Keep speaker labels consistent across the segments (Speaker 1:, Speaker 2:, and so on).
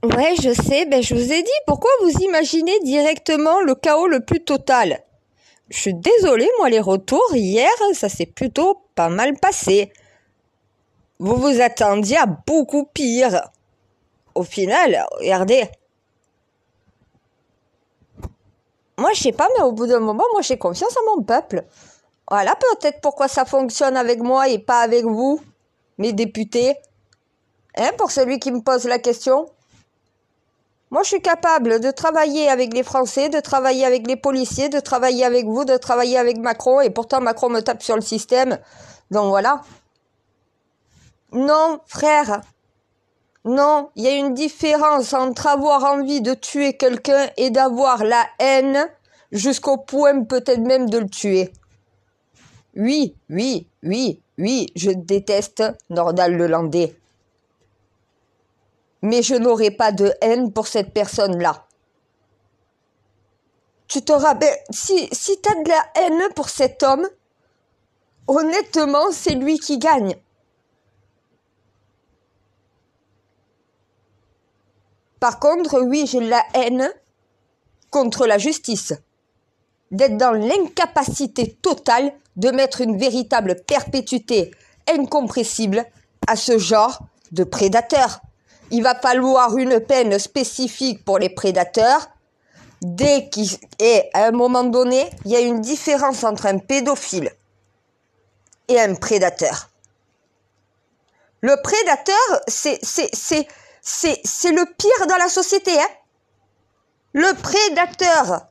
Speaker 1: Ouais, je sais, ben je vous ai dit, pourquoi vous imaginez directement le chaos le plus total? Je suis désolée, moi les retours, hier, ça s'est plutôt pas mal passé. Vous vous attendiez à beaucoup pire. Au final, regardez, moi je sais pas, mais au bout d'un moment, moi j'ai confiance en mon peuple. Voilà peut-être pourquoi ça fonctionne avec moi et pas avec vous, mes députés. Hein, pour celui qui me pose la question. Moi, je suis capable de travailler avec les Français, de travailler avec les policiers, de travailler avec vous, de travailler avec Macron, et pourtant Macron me tape sur le système. Donc voilà. Non, frère. Non, il y a une différence entre avoir envie de tuer quelqu'un et d'avoir la haine jusqu'au point peut-être même de le tuer. Oui, oui, oui, oui, je déteste Nordal Lelandais. Mais je n'aurai pas de haine pour cette personne-là. Tu te rappelles, si tu as de la haine pour cet homme, honnêtement, c'est lui qui gagne. Par contre, oui, j'ai de la haine contre la justice. D'être dans l'incapacité totale de mettre une véritable perpétuité incompressible à ce genre de prédateurs. Il va falloir une peine spécifique pour les prédateurs. Et à un moment donné, il y a une différence entre un pédophile et un prédateur. Le prédateur, c'est le pire dans la société. Hein. Le prédateur,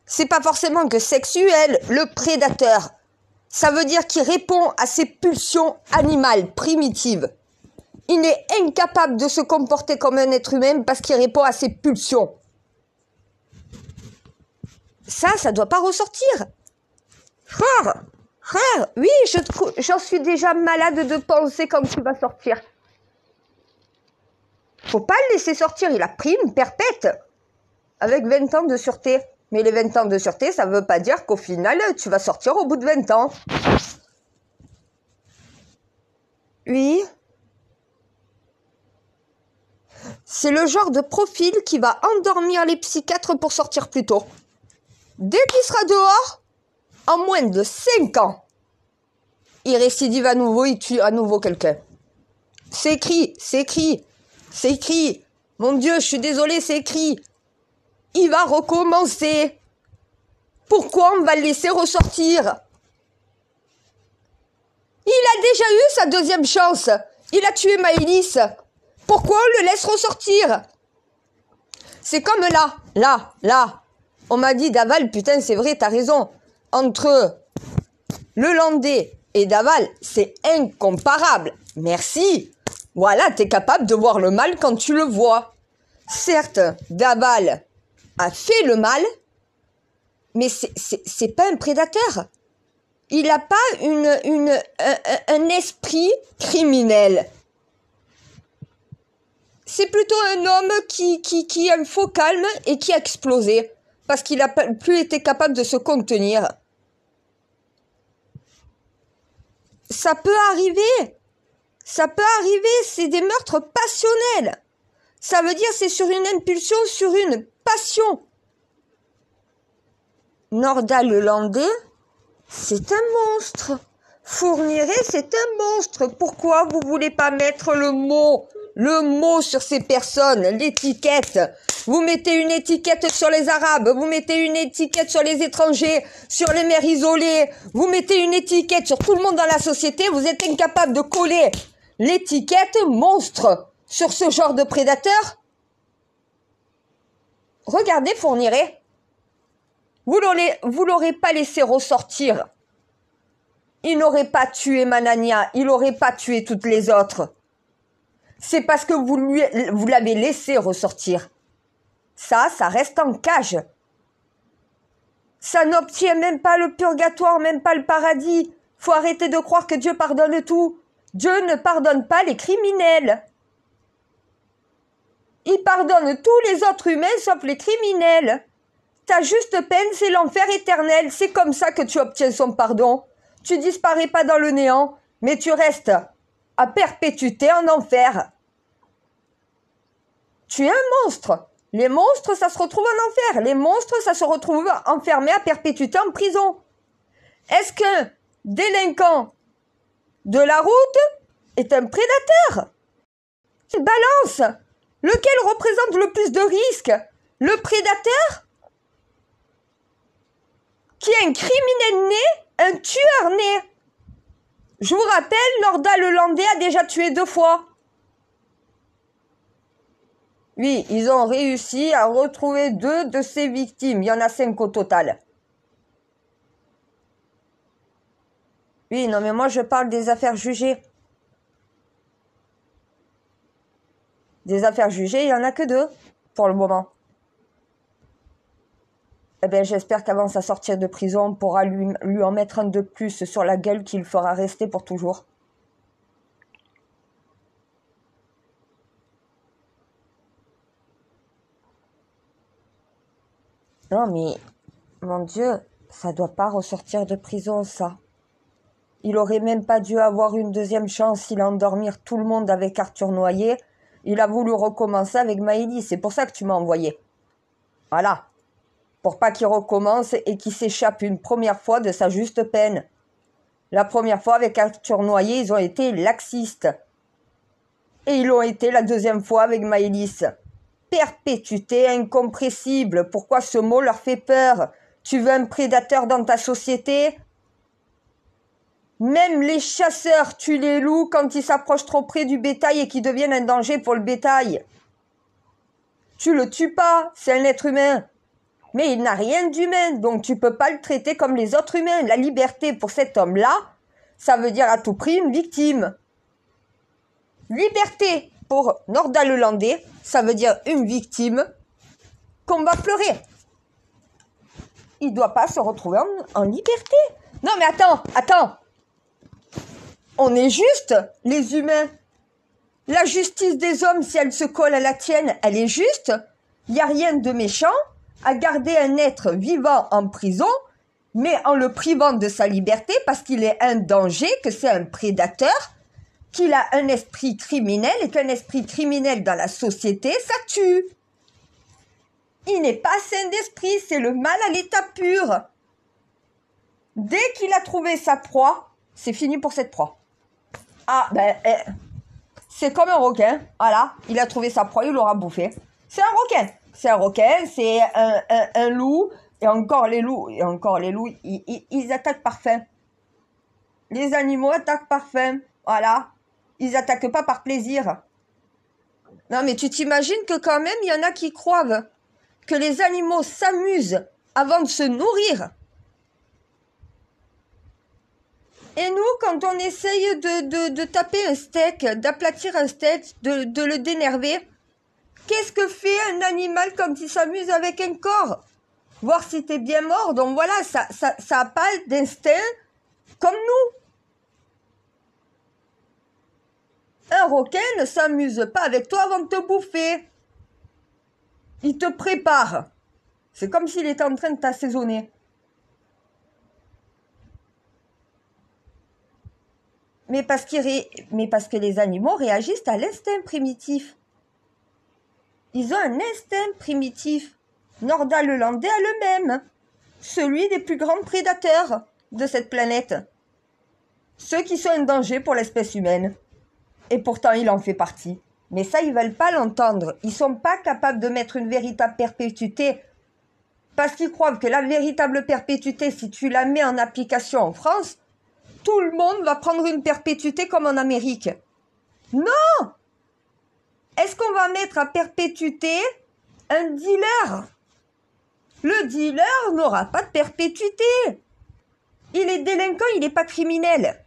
Speaker 1: c'est pas forcément que sexuel. Le prédateur, ça veut dire qu'il répond à ses pulsions animales primitives. Il est incapable de se comporter comme un être humain parce qu'il répond à ses pulsions. Ça doit pas ressortir. Frère, oui, j'en suis déjà malade de penser quand tu vas sortir. Faut pas le laisser sortir, il a pris une perpète. Avec 20 ans de sûreté. Mais les 20 ans de sûreté, ça veut pas dire qu'au final, tu vas sortir au bout de 20 ans. Oui. C'est le genre de profil qui va endormir les psychiatres pour sortir plus tôt. Dès qu'il sera dehors, en moins de 5 ans, il récidive à nouveau, il tue à nouveau quelqu'un. C'est écrit, c'est écrit, c'est écrit. Mon Dieu, je suis désolée, c'est écrit. Il va recommencer. Pourquoi on va le laisser ressortir? Il a déjà eu sa deuxième chance. Il a tué Maëlys. Pourquoi on le laisse ressortir? C'est comme là. On m'a dit Daval, putain, c'est vrai, t'as raison. Entre le Landais et Daval, c'est incomparable. Merci. Voilà, t'es capable de voir le mal quand tu le vois. Certes, Daval a fait le mal, mais c'est pas un prédateur. Il n'a pas un esprit criminel. C'est plutôt un homme qui a un faux calme et qui a explosé parce qu'il n'a plus été capable de se contenir. Ça peut arriver. Ça peut arriver, c'est des meurtres passionnels. Ça veut dire c'est sur une impulsion, sur une passion. Nordal Lelandais, c'est un monstre. Fourniret, c'est un monstre. Pourquoi vous voulez pas mettre le mot sur ces personnes, l'étiquette? Vous mettez une étiquette sur les Arabes, vous mettez une étiquette sur les étrangers, sur les mères isolées, vous mettez une étiquette sur tout le monde dans la société, vous êtes incapable de coller l'étiquette monstre sur ce genre de prédateur? Regardez Fourniret. Vous l'aurez pas laissé ressortir. Il n'aurait pas tué Manania, il n'aurait pas tué toutes les autres. C'est parce que vous l'avez laissé ressortir. Ça reste en cage. Ça n'obtient même pas le purgatoire, même pas le paradis. Faut arrêter de croire que Dieu pardonne tout. Dieu ne pardonne pas les criminels. Il pardonne tous les autres humains sauf les criminels. Ta juste peine, c'est l'enfer éternel. C'est comme ça que tu obtiens son pardon. Tu disparais pas dans le néant, mais tu restes à perpétuité en enfer. Tu es un monstre. Les monstres, ça se retrouve en enfer. Les monstres, ça se retrouve enfermés à perpétuité en prison. Est-ce qu'un délinquant de la route est un prédateur? Balance. Lequel représente le plus de risques? Le prédateur, qui est un criminel né, un tueur né. Je vous rappelle, Nordal Lelandais a déjà tué 2 fois. Oui, ils ont réussi à retrouver 2 de ses victimes. Il y en a 5 au total. Oui, non, mais moi, je parle des affaires jugées. Des affaires jugées, il n'y en a que 2 pour le moment. Eh bien, j'espère qu'avant sa sortie de prison, on pourra lui en mettre un de plus sur la gueule qui le fera rester pour toujours. Non, mais, mon Dieu, ça doit pas ressortir de prison, ça. Il aurait même pas dû avoir une deuxième chance. Il a endormir tout le monde avec Arthur Noyer. Il a voulu recommencer avec Maëlys. C'est pour ça que tu m'as envoyé. Voilà. Pour pas qu'il recommence et qu'il s'échappe une première fois de sa juste peine. La première fois avec Arthur Noyer, ils ont été laxistes. Et ils l'ont été la deuxième fois avec Maëlys. Perpétuité incompressible. Pourquoi ce mot leur fait peur? Tu veux un prédateur dans ta société? Même les chasseurs tuent les loups quand ils s'approchent trop près du bétail et qu'ils deviennent un danger pour le bétail. Tu le tues pas, c'est un être humain. Mais il n'a rien d'humain, donc tu peux pas le traiter comme les autres humains. La liberté pour cet homme-là, ça veut dire à tout prix une victime. Liberté pour Nordal Lelandais, ça veut dire une victime qu'on va pleurer. Il doit pas se retrouver en liberté. Non mais attends. On est juste, les humains. La justice des hommes, si elle se colle à la tienne, elle est juste. Il n'y a rien de méchant à garder un être vivant en prison, mais en le privant de sa liberté parce qu'il est un danger, que c'est un prédateur, qu'il a un esprit criminel et qu'un esprit criminel dans la société, ça tue. Il n'est pas sain d'esprit, c'est le mal à l'état pur. Dès qu'il a trouvé sa proie, c'est fini pour cette proie. Ah, c'est comme un requin, voilà, il a trouvé sa proie, il l'aura bouffé. C'est un requin, c'est un loup, et encore les loups, ils attaquent par faim. Les animaux attaquent par faim, voilà, ils attaquent pas par plaisir. Non mais tu t'imagines que quand même, il y en a qui croient que les animaux s'amusent avant de se nourrir. Et nous, quand on essaye de taper un steak, d'aplatir un steak, de le dénerver, qu'est-ce que fait un animal quand il s'amuse avec un corps? Voir si t'es bien mort. Donc voilà, ça a pas d'instinct comme nous. Un requin ne s'amuse pas avec toi avant de te bouffer. Il te prépare. C'est comme s'il était en train de t'assaisonner. Mais parce que les animaux réagissent à l'instinct primitif. Ils ont un instinct primitif. Nordal Lelandais a le même. Celui des plus grands prédateurs de cette planète. Ceux qui sont un danger pour l'espèce humaine. Et pourtant, il en fait partie. Mais ça, ils veulent pas l'entendre. Ils sont pas capables de mettre une véritable perpétuité. Parce qu'ils croient que la véritable perpétuité, si tu la mets en application en France, tout le monde va prendre une perpétuité comme en Amérique. Non! Est-ce qu'on va mettre à perpétuité un dealer? Le dealer n'aura pas de perpétuité. Il est délinquant, il n'est pas criminel.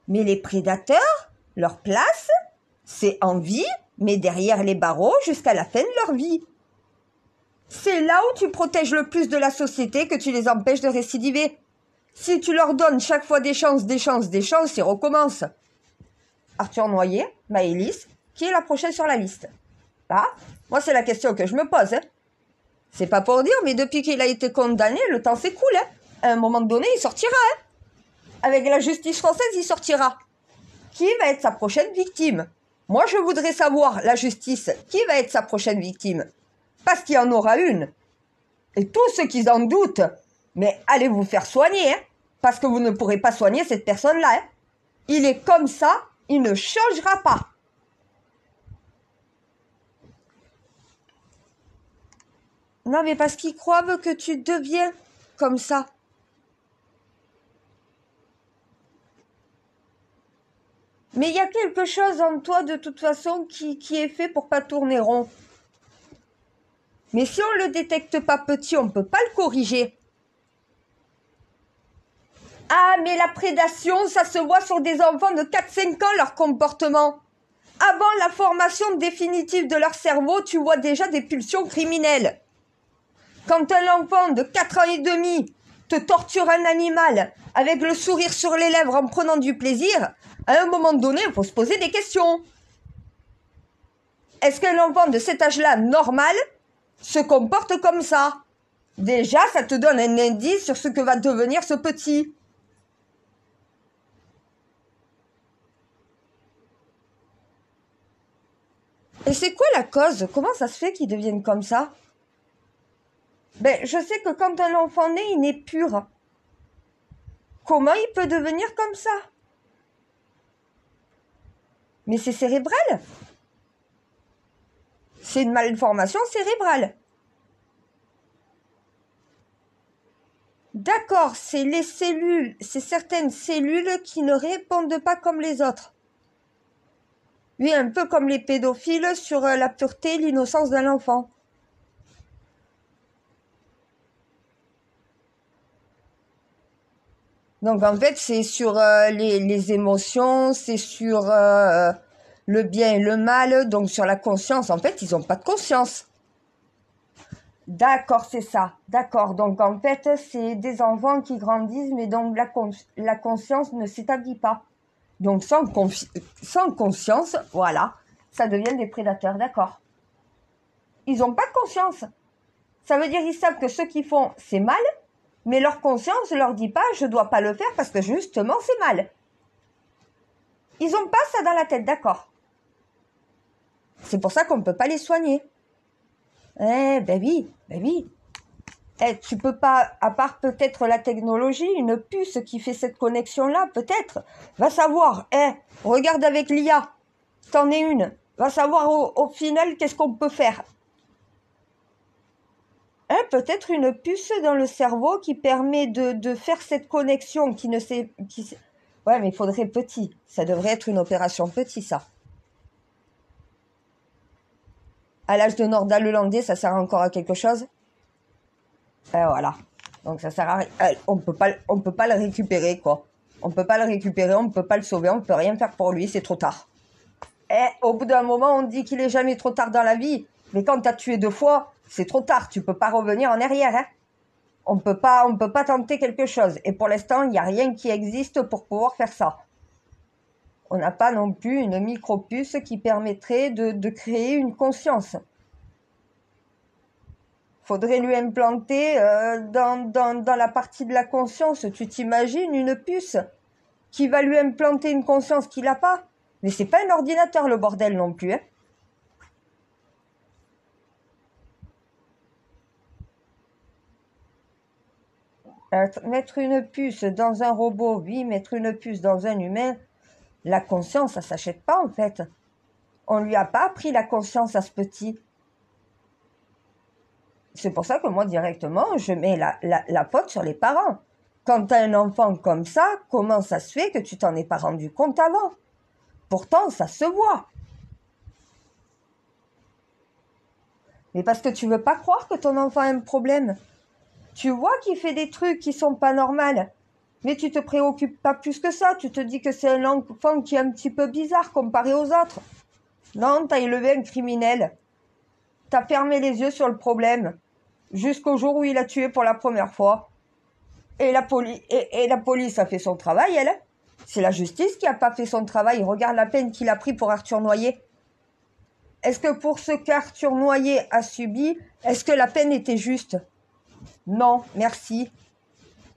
Speaker 1: Mais les prédateurs, leur place, c'est en vie, mais derrière les barreaux jusqu'à la fin de leur vie. C'est là où tu protèges le plus de la société que tu les empêches de récidiver. Si tu leur donnes chaque fois des chances, ils recommencent. Arthur Noyer, Maëlys, qui est la prochaine sur la liste? Ah, moi c'est la question que je me pose. C'est pas pour dire, mais depuis qu'il a été condamné, le temps s'écoule. À un moment donné, il sortira. Avec la justice française, il sortira. Qui va être sa prochaine victime? Moi, je voudrais savoir, la justice, qui va être sa prochaine victime. Parce qu'il y en aura une. Et tous ceux qui en doutent, mais allez vous faire soigner, hein, parce que vous ne pourrez pas soigner cette personne-là. Hein. Il est comme ça, il ne changera pas. Non, mais parce qu'ils croient que tu deviens comme ça. Mais il y a quelque chose en toi, de toute façon, qui est fait pour pas tourner rond. Mais si on ne le détecte pas petit, on ne peut pas le corriger. Ah, mais la prédation, ça se voit sur des enfants de 4-5 ans, leur comportement. Avant la formation définitive de leur cerveau, tu vois déjà des pulsions criminelles. Quand un enfant de 4 ans et demi te torture un animal avec le sourire sur les lèvres en prenant du plaisir, à un moment donné, il faut se poser des questions. Est-ce qu'un enfant de cet âge-là, normal, se comporte comme ça? Déjà, ça te donne un indice sur ce que va devenir ce petit. Et c'est quoi la cause? Comment ça se fait qu'ils deviennent comme ça? Ben, je sais que quand un enfant naît, il naît pur. Comment il peut devenir comme ça? Mais c'est cérébral. C'est une malformation cérébrale. D'accord, c'est les cellules, c'est certaines cellules qui ne répondent pas comme les autres. Oui, un peu comme les pédophiles sur la pureté et l'innocence d'un enfant. Donc en fait, c'est sur les émotions, c'est sur le bien et le mal, donc sur la conscience. En fait, ils n'ont pas de conscience. D'accord, c'est ça. D'accord. Donc en fait, c'est des enfants qui grandissent, mais dont la conscience ne s'établit pas. Donc sans conscience, voilà, ça devient des prédateurs. D'accord. Ils n'ont pas de conscience. Ça veut dire qu'ils savent que ce qu'ils font, c'est mal, mais leur conscience ne leur dit pas, je ne dois pas le faire parce que justement, c'est mal. Ils n'ont pas ça dans la tête, d'accord. C'est pour ça qu'on ne peut pas les soigner. Ben oui, ben oui. Tu peux pas, à part peut-être la technologie, une puce qui fait cette connexion-là, peut-être. Va savoir, regarde avec l'IA, t'en es une. Va savoir au final qu'est-ce qu'on peut faire. Peut-être une puce dans le cerveau qui permet de faire cette connexion qui ne sait... Ouais, mais il faudrait petit. Ça devrait être une opération petit, ça. À l'âge de Nordal Lelandais, ça sert encore à quelque chose? Voilà. Donc ça sert à rien. On peut pas le récupérer, quoi. On peut pas le récupérer, on peut pas le sauver, on peut rien faire pour lui, c'est trop tard. Au bout d'un moment, on dit qu'il est jamais trop tard dans la vie. Mais quand t'as tué 2 fois, c'est trop tard. Tu peux pas revenir en arrière, hein. On peut pas tenter quelque chose. Et pour l'instant, il n'y a rien qui existe pour pouvoir faire ça. On n'a pas non plus une micropuce qui permettrait de créer une conscience. Faudrait lui implanter dans la partie de la conscience, tu t'imagines une puce qui va lui implanter une conscience qu'il n'a pas? Mais c'est pas un ordinateur, le bordel non plus, hein. Mettre une puce dans un robot, oui, mettre une puce dans un humain, la conscience, ça s'achète pas en fait. On lui a pas appris la conscience à ce petit. C'est pour ça que moi, directement, je mets la faute sur les parents. Quand tu as un enfant comme ça, comment ça se fait que tu t'en es pas rendu compte avant? Pourtant, ça se voit. Mais parce que tu veux pas croire que ton enfant a un problème. Tu vois qu'il fait des trucs qui sont pas normaux. Mais tu te préoccupes pas plus que ça. Tu te dis que c'est un enfant qui est un petit peu bizarre comparé aux autres. Non, t'as élevé un criminel. T'as fermé les yeux sur le problème. Jusqu'au jour où il a tué pour la première fois. Et la police a fait son travail, elle. C'est la justice qui a pas fait son travail. Regarde la peine qu'il a pris pour Arthur Noyer. Est-ce que pour ce qu'Arthur Noyer a subi, est-ce que la peine était juste? Non, merci.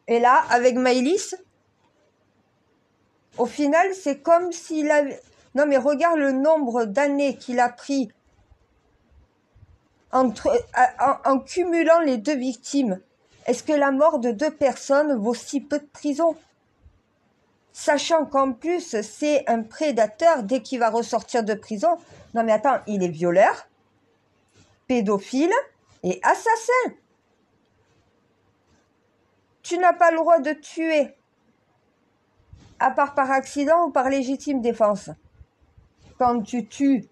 Speaker 1: Et là, avec Maëlys, au final, c'est comme s'il avait... Non mais regarde le nombre d'années qu'il a pris en cumulant les 2 victimes. Est-ce que la mort de 2 personnes vaut si peu de prison? Sachant qu'en plus, c'est un prédateur dès qu'il va ressortir de prison. Non mais attends, il est violeur, pédophile et assassin. Tu n'as pas le droit de tuer, à part par accident ou par légitime défense. Quand tu tues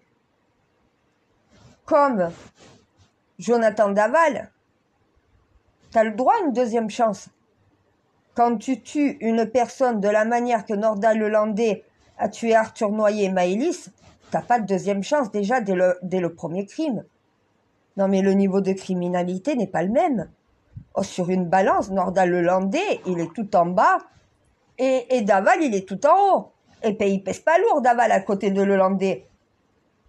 Speaker 1: comme Jonathan Daval, tu as le droit à une 2e chance. Quand tu tues une personne de la manière que Nordal Lelandais a tué Arthur Noyer et Maëlys, t'as pas de 2e chance déjà dès le premier crime. Non mais le niveau de criminalité n'est pas le même. Oh, sur une balance, Nordal Lelandais, il est tout en bas et Daval, il est tout en haut. Et puis il pèse pas lourd, Daval, à côté de Lelandais.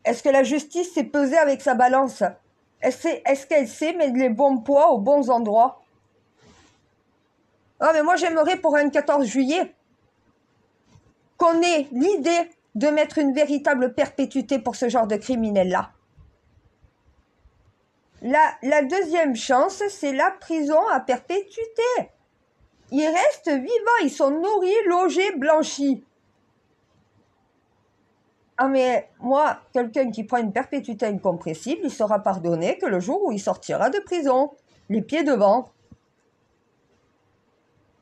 Speaker 1: Est-ce que la justice s'est pesée avec sa balance? Est-ce qu'elle sait mettre les bons poids aux bons endroits? Ah, mais moi, j'aimerais pour un 14 juillet qu'on ait l'idée de mettre une véritable perpétuité pour ce genre de criminels-là. La 2e chance, c'est la prison à perpétuité. Ils restent vivants, ils sont nourris, logés, blanchis. Ah mais moi, quelqu'un qui prend une perpétuité incompressible, il sera pardonné que le jour où il sortira de prison, les pieds devant.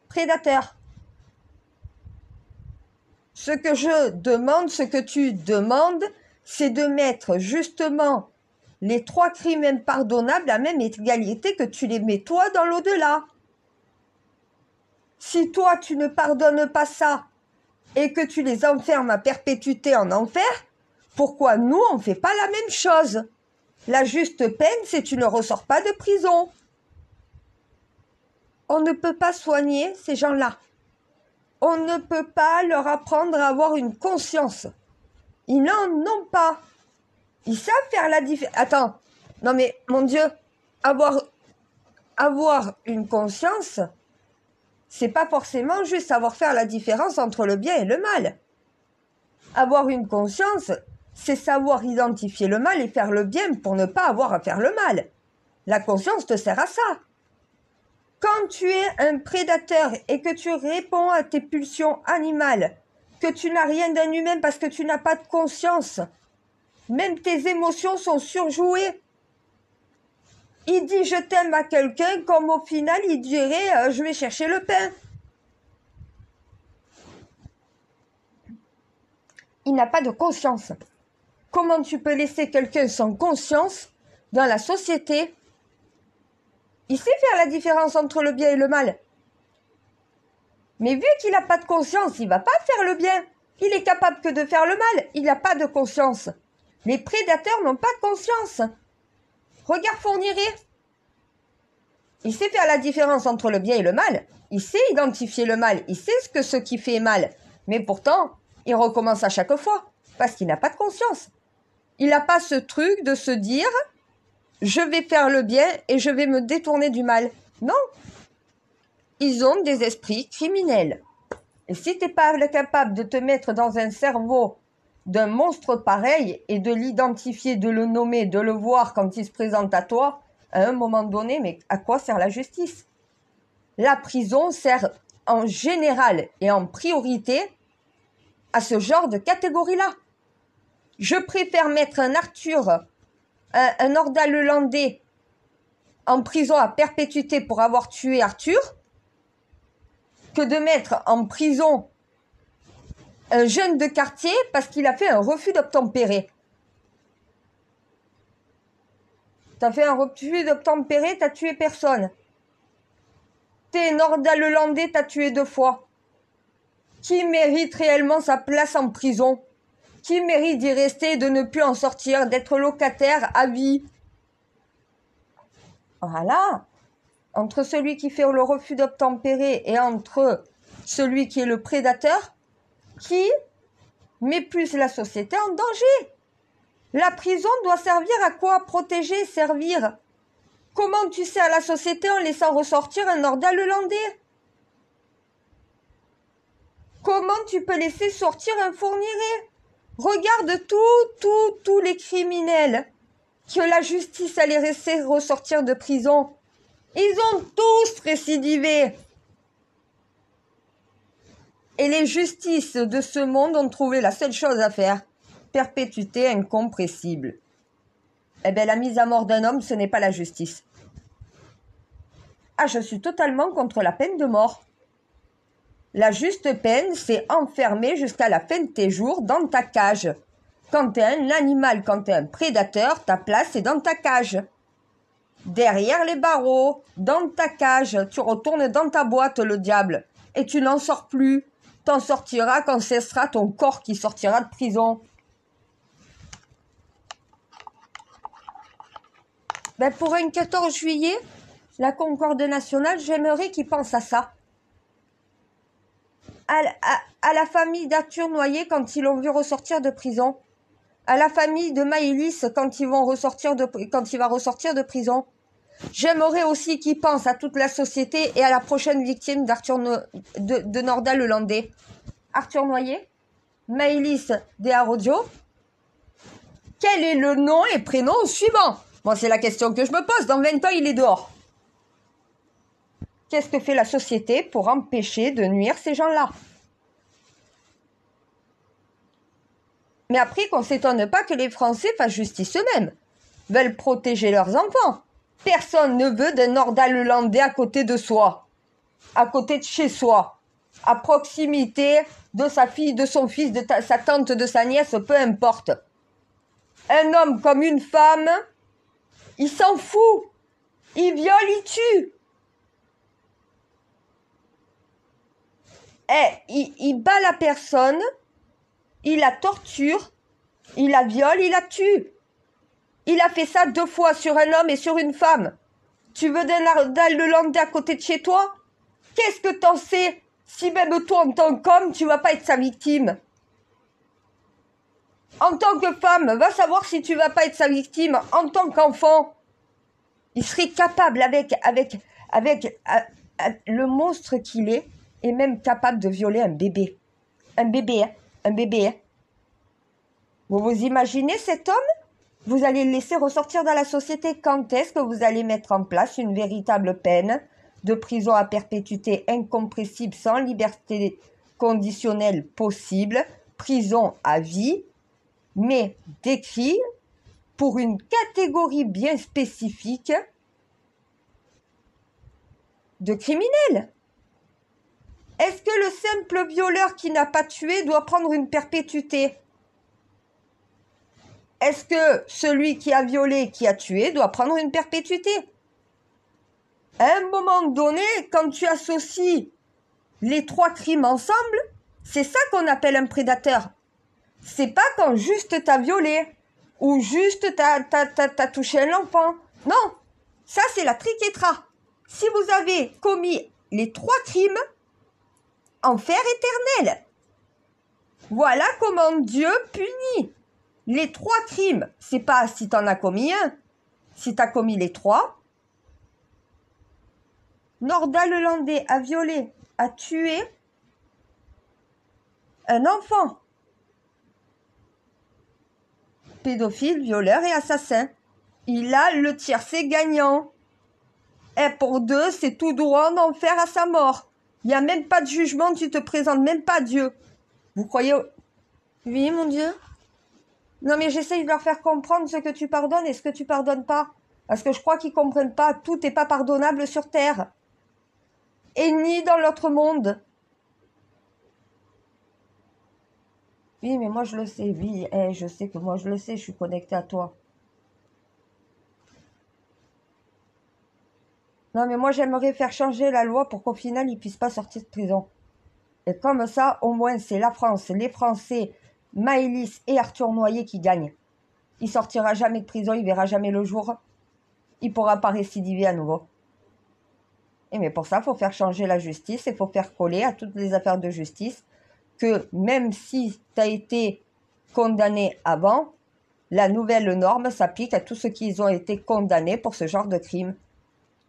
Speaker 1: Prédateur. Ce que je demande, ce que tu demandes, c'est de mettre justement les 3 crimes impardonnables à même égalité que tu les mets toi dans l'au-delà. Si toi tu ne pardonnes pas ça et que tu les enfermes à perpétuité en enfer, pourquoi nous on ne fait pas la même chose? La juste peine, c'est tu ne ressors pas de prison. On ne peut pas soigner ces gens-là. On ne peut pas leur apprendre à avoir une conscience. Ils n'en ont pas. Ils savent faire la différence. Attends, non mais mon Dieu, avoir une conscience, c'est pas forcément juste savoir faire la différence entre le bien et le mal. Avoir une conscience, c'est savoir identifier le mal et faire le bien pour ne pas avoir à faire le mal. La conscience te sert à ça. Quand tu es un prédateur et que tu réponds à tes pulsions animales, que tu n'as rien d'un humain parce que tu n'as pas de conscience, même tes émotions sont surjouées. Il dit je t'aime à quelqu'un comme au final il dirait je vais chercher le pain. Il n'a pas de conscience. Comment tu peux laisser quelqu'un sans conscience dans la société? Il sait faire la différence entre le bien et le mal. Mais vu qu'il n'a pas de conscience, il ne va pas faire le bien. Il est capable que de faire le mal. Il n'a pas de conscience. Les prédateurs n'ont pas de conscience. Regarde Fourniret. Il sait faire la différence entre le bien et le mal. Il sait identifier le mal. Il sait ce qui fait mal. Mais pourtant, il recommence à chaque fois. Parce qu'il n'a pas de conscience. Il n'a pas ce truc de se dire je vais faire le bien et je vais me détourner du mal. Non. Ils ont des esprits criminels. Et si tu n'es pas capable de te mettre dans un cerveau d'un monstre pareil et de l'identifier, de le nommer, de le voir quand il se présente à toi, à un moment donné, mais à quoi sert la justice? La prison sert en général et en priorité à ce genre de catégorie-là. Je préfère mettre un Arthur, un Nordal Lelandais en prison à perpétuité pour avoir tué Arthur que de mettre en prison un jeune de quartier parce qu'il a fait un refus d'obtempérer. T'as fait un refus d'obtempérer, t'as tué personne. T'es Nordal Lelandais, t'as tué 2 fois. Qui mérite réellement sa place en prison? Qui mérite d'y rester et de ne plus en sortir, d'être locataire à vie? Voilà. Entre celui qui fait le refus d'obtempérer et entre celui qui est le prédateur, qui met plus la société en danger? La prison doit servir à quoi? Protéger, servir. Comment tu sers la société en laissant ressortir un Nordal Lelandais? Comment tu peux laisser sortir un Fourniret? Regarde tous les criminels que la justice allait laisser ressortir de prison. Ils ont tous récidivé. Et les justices de ce monde ont trouvé la seule chose à faire. Perpétuité incompressible. Eh bien, la mise à mort d'un homme, ce n'est pas la justice. Ah, je suis totalement contre la peine de mort. La juste peine, c'est enfermer jusqu'à la fin de tes jours dans ta cage. Quand t'es un animal, quand t'es un prédateur, ta place est dans ta cage. Derrière les barreaux, dans ta cage, tu retournes dans ta boîte, le diable. Et tu n'en sors plus. T'en sortiras quand ce sera ton corps qui sortira de prison. Ben pour un 14 juillet, la Concorde nationale, j'aimerais qu'ils pensent à ça. À la famille d'Arthur Noyer quand ils l'ont vu ressortir de prison. À la famille de Maëlys quand il va ressortir de prison. J'aimerais aussi qu'ils pensent à toute la société et à la prochaine victime de Nordal Lelandais. Arthur Noyer, Maëlys Desarrodio. Quel est le nom et prénom suivant? Bon, c'est la question que je me pose. Dans 20 ans, il est dehors. Qu'est-ce que fait la société pour empêcher de nuire ces gens-là? Mais après, qu'on ne s'étonne pas que les Français fassent justice eux-mêmes. Veulent protéger leurs enfants. Personne ne veut d'un Nordal Lelandais à côté de soi. À côté de chez soi. À proximité de sa fille, de son fils, de sa tante, de sa nièce, peu importe. Un homme comme une femme, il s'en fout. Il viole, il tue. Il bat la personne, il la torture, il la viole, il la tue. Il a fait ça 2 fois sur un homme et sur une femme. Tu veux d'un Nordal Lelandais à côté de chez toi? Qu'est-ce que t'en sais si même toi, en tant qu'homme, tu vas pas être sa victime? En tant que femme, va savoir si tu vas pas être sa victime. En tant qu'enfant, il serait capable avec le monstre qu'il est même capable de violer un bébé. Un bébé, hein, un bébé. Hein. Vous vous imaginez cet homme? Vous allez le laisser ressortir dans la société. Quand est-ce que vous allez mettre en place une véritable peine de prison à perpétuité incompressible sans liberté conditionnelle possible, prison à vie, mais décrit pour une catégorie bien spécifique de criminels? Est-ce que le simple violeur qui n'a pas tué doit prendre une perpétuité? Est-ce que celui qui a violé, qui a tué, doit prendre une perpétuité? À un moment donné, quand tu associes les 3 crimes ensemble, c'est ça qu'on appelle un prédateur. C'est pas quand juste t'as violé ou juste t'as touché un enfant. Non, ça c'est la triquetra. Si vous avez commis les 3 crimes, enfer éternel. Voilà comment Dieu punit. Les 3 crimes, c'est pas si t'en as commis un. Si t'as commis les 3, Nordal Lelandais a violé, a tué un enfant. Pédophile, violeur et assassin. Il a le tiercé gagnant. Et pour 2, c'est tout droit en enfer à sa mort. Il n'y a même pas de jugement, tu te présentes même pas à Dieu. Vous croyez... Oui, mon Dieu? Non, mais j'essaye de leur faire comprendre ce que tu pardonnes et ce que tu pardonnes pas. Parce que je crois qu'ils comprennent pas. Tout n'est pas pardonnable sur terre. Et ni dans l'autre monde. Oui, mais moi je le sais. Oui, je sais que moi je le sais. Je suis connectée à toi. Non, mais moi j'aimerais faire changer la loi pour qu'au final ils puissent pas sortir de prison. Et comme ça, au moins c'est la France, les Français, Maëlys et Arthur Noyer qui gagnent. Il sortira jamais de prison, il verra jamais le jour. Il pourra pas récidiver à nouveau. Et mais pour ça, il faut faire changer la justice, il faut faire coller à toutes les affaires de justice que même si tu as été condamné avant, la nouvelle norme s'applique à tous ceux qui ont été condamnés pour ce genre de crime.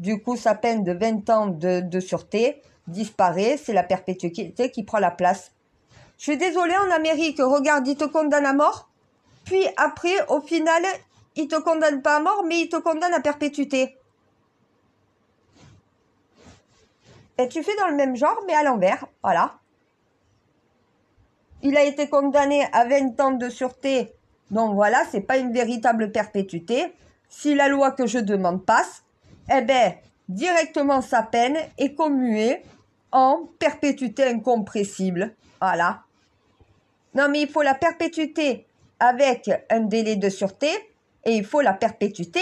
Speaker 1: Du coup, sa peine de 20 ans de sûreté disparaît, c'est la perpétuité qui prend la place. Je suis désolée, en Amérique, regarde, ils te condamnent à mort. Puis après, au final, ils te condamnent pas à mort, mais ils te condamnent à perpétuité. Et tu fais dans le même genre, mais à l'envers. Voilà. Il a été condamné à 20 ans de sûreté. Donc voilà, c'est pas une véritable perpétuité. Si la loi que je demande passe, eh ben, directement sa peine est commuée en perpétuité incompressible. Voilà. Non, mais il faut la perpétuité avec un délai de sûreté et il faut la perpétuité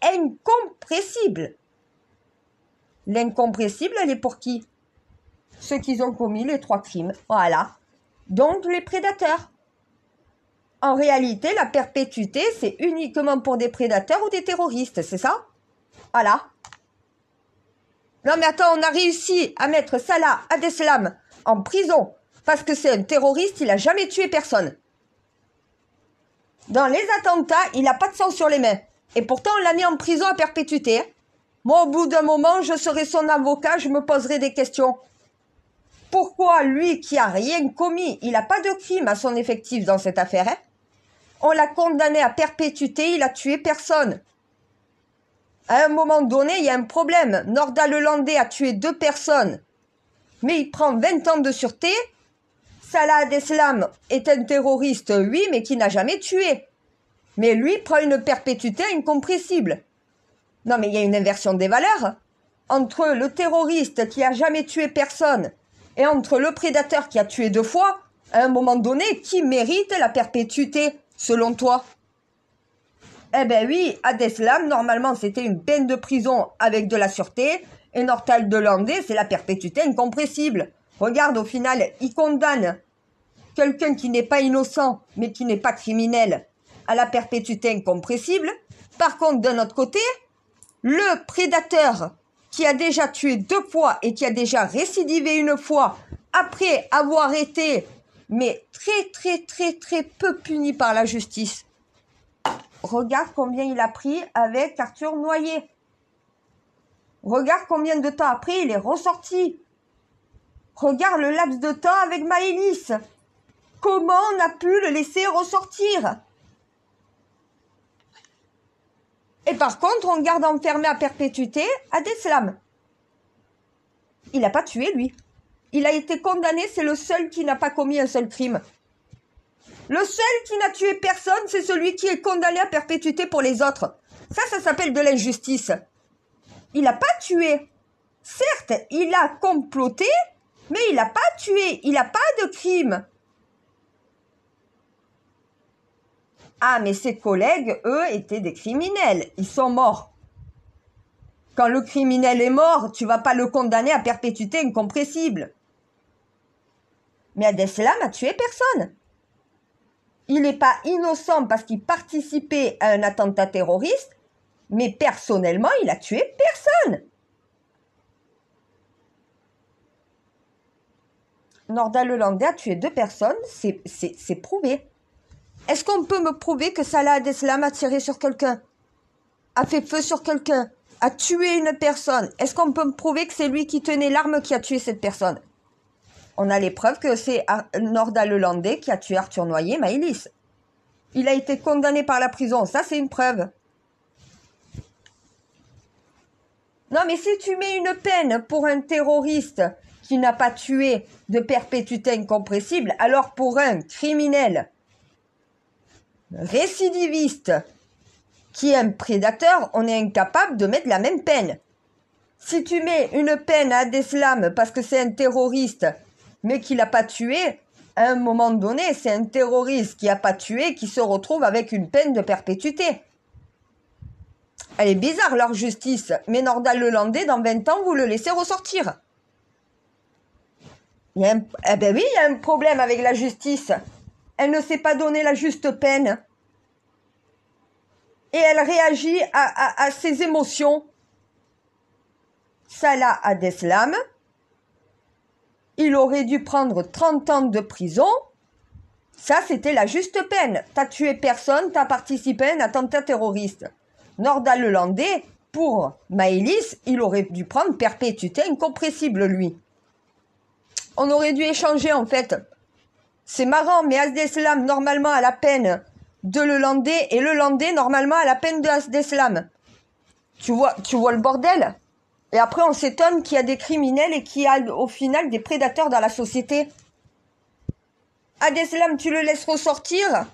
Speaker 1: incompressible. L'incompressible, elle est pour qui? Ceux qui ont commis les 3 crimes. Voilà. Donc les prédateurs. En réalité, la perpétuité, c'est uniquement pour des prédateurs ou des terroristes, c'est ça? Voilà. Non mais attends, on a réussi à mettre Salah Abdeslam en prison parce que c'est un terroriste, il n'a jamais tué personne. Dans les attentats, il n'a pas de sang sur les mains. Et pourtant, on l'a mis en prison à perpétuité. Moi, au bout d'un moment, je serai son avocat, je me poserai des questions. Pourquoi lui qui a rien commis, il n'a pas de crime à son effectif dans cette affaire, hein? On l'a condamné à perpétuité, il a tué personne. À un moment donné, il y a un problème. Nordal Lelandais a tué 2 personnes, mais il prend 20 ans de sûreté. Salah Abdeslam est un terroriste, oui, mais qui n'a jamais tué. Mais lui prend une perpétuité incompressible. Non, mais il y a une inversion des valeurs. Entre le terroriste qui a jamais tué personne et entre le prédateur qui a tué 2 fois, à un moment donné, qui mérite la perpétuité, selon toi? Eh ben oui, Abdeslam, normalement, c'était une peine de prison avec de la sûreté, et Nordal Lelandais, c'est la perpétuité incompressible. Regarde, au final, il condamne quelqu'un qui n'est pas innocent, mais qui n'est pas criminel, à la perpétuité incompressible. Par contre, d'un autre côté, le prédateur qui a déjà tué 2 fois et qui a déjà récidivé une fois après avoir été, mais très peu puni par la justice. Regarde combien il a pris avec Arthur Noyer. Regarde combien de temps après il est ressorti. Regarde le laps de temps avec Maëlys. Comment on a pu le laisser ressortir? Et par contre, on garde enfermé à perpétuité Abdeslam. Il n'a pas tué, lui. Il a été condamné, c'est le seul qui n'a pas commis un seul crime. Le seul qui n'a tué personne, c'est celui qui est condamné à perpétuité pour les autres. Ça s'appelle de l'injustice. Il n'a pas tué. Certes, il a comploté, mais il n'a pas tué. Il n'a pas de crime. Ah, mais ses collègues, eux, étaient des criminels. Ils sont morts. Quand le criminel est mort, tu vas pas le condamner à perpétuité incompressible. Mais Abdeslam a tué personne. Il n'est pas innocent parce qu'il participait à un attentat terroriste, mais personnellement, il a tué personne. Nordal Lelandais a tué 2 personnes, c'est prouvé. Est-ce qu'on peut me prouver que Salah Abdeslam a tiré sur quelqu'un, a fait feu sur quelqu'un, a tué une personne? Est-ce qu'on peut me prouver que c'est lui qui tenait l'arme qui a tué cette personne? On a les preuves que c'est Nordal Lelandais qui a tué Arthur Noyer, Maëlys. Il a été condamné par la prison, ça c'est une preuve. Non mais si tu mets une peine pour un terroriste qui n'a pas tué de perpétuité incompressible, alors pour un criminel récidiviste qui est un prédateur, on est incapable de mettre la même peine. Si tu mets une peine à Abdeslam parce que c'est un terroriste, mais qu'il n'a pas tué, à un moment donné, c'est un terroriste qui n'a pas tué qui se retrouve avec une peine de perpétuité. Elle est bizarre, leur justice. Mais Nordal Lelandais, dans 20 ans, vous le laissez ressortir. Eh ben oui, il y a un problème avec la justice. Elle ne sait pas donner la juste peine. Et elle réagit à ses émotions. Salah Abdeslam, il aurait dû prendre 30 ans de prison. Ça, c'était la juste peine. T'as tué personne, t'as participé à un attentat terroriste. Nordal Lelandais, pour Maëlys, il aurait dû prendre perpétuité incompressible, lui. On aurait dû échanger, en fait. C'est marrant, mais Abdeslam, normalement, a la peine de le lander, et le lander, normalement, a la peine de Abdeslam. Tu vois le bordel? Et après, on s'étonne qu'il y a des criminels et qu'il y a, au final, des prédateurs dans la société. Abdeslam, tu le laisses ressortir,